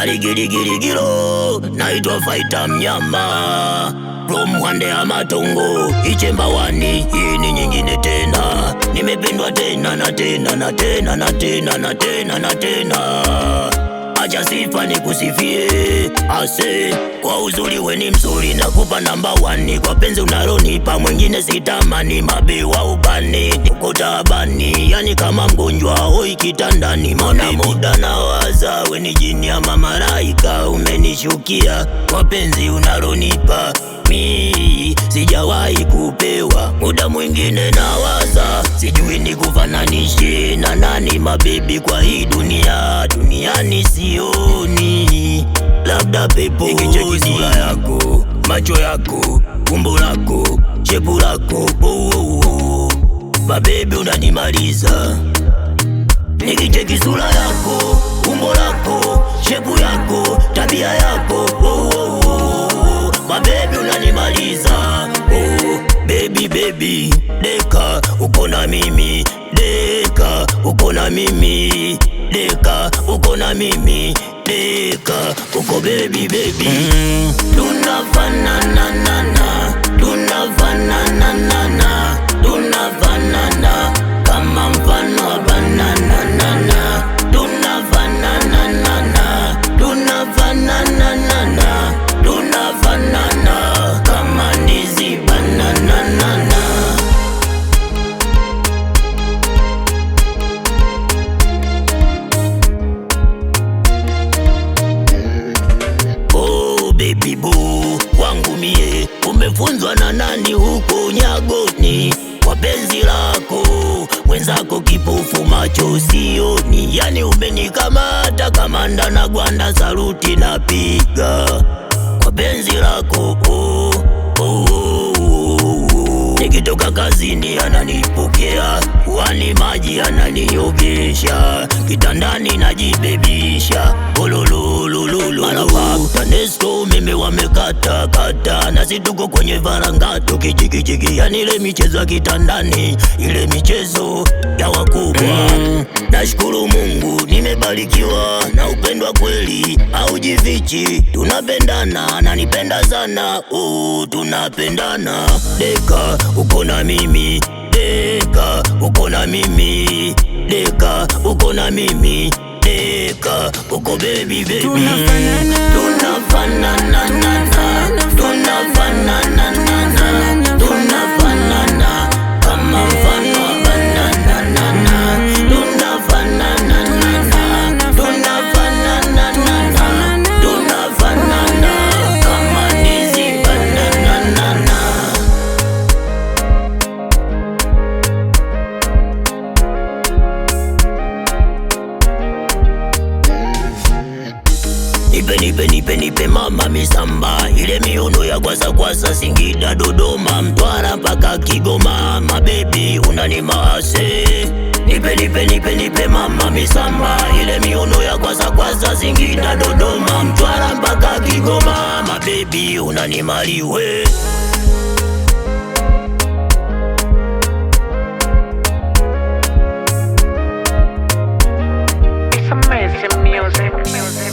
Aligirigirigiro, naitwa Faita Mnyama from Mwande ya Matongo, Ichemba wani, hii ni nyingine tena. Nimependwa tena na tena na tena na tena na tena na tena. Acha sifa nikusifie, ase kwa uzuri weni mzuri, nakupa namba 1 kwa penzi unalonipa, mwingine sitamani. Mabewa ubani niko taabani, yani kama mgonjwa hoi kitandani. Mona muda nawaza weni jini ama malaika, umenishukia kwa penzi unalonipa. Mi sijawahi kupewa, muda mwingine nawaza sijui nikufananishe na nani. Mabebi kwa hii dunia, duniani sioni, labda pepo. Nikicheki sura yako, macho yako, umbo lako, shepu lako, mabebi unanimaliza. Nikicheki sura yako, umbo lako, shepu yako, tabia yako, mabebi unanimaliza. Baby baby, deka uko na mimi, deka uko na mimi, deka uko na mimi, deka uko baby baby. Tunafanana nana, tunafanana nana, tunafanana kama mfano wa banana nana. Tunafanana nana, tunafanana nana, tunafanana kama ndizi banana nana. Oh baby boo wangu mie, umefunzwa na nani huko Nyagoni? Kwa penzi lako mwenzako kipofu, macho sioni, yani umenikamata kamanda na gwanda, saluti napiga kwa penzi lako. Nikitoka kazini ananipokea, wani maji ananiogesha, kitandani najibebisha, TANESCO umeme wamekata kata, nasi tuko kwenye varangato kichikichiki, yani ile michezo ya kitandani, ile michezo ya wakubwa. Nashukuru Mungu nimebarikiwa na upendwa kweli, haujifichi, tunapendana, nanipenda sana, tunapendana. Deka uko na mimi, deka uko na mimi, deka uko na mimi, deka uko baby baby. Tunafanana tunafanana tunafanana tunafanana kama mfano wa banana nana. Tunafanana tunafanana tunafanana kama ndizi banana nana. Nipe mama misamba, ile miuno ya kwasa Singida, Dodoma, Mtwara mpaka Kigoma, mabebi unanimase. Nipe mama misamba, ile miuno ya kwasa Singida, Dodoma, Mtwara mpaka Kigoma, mabebi unanimaliwe. It's amazing music.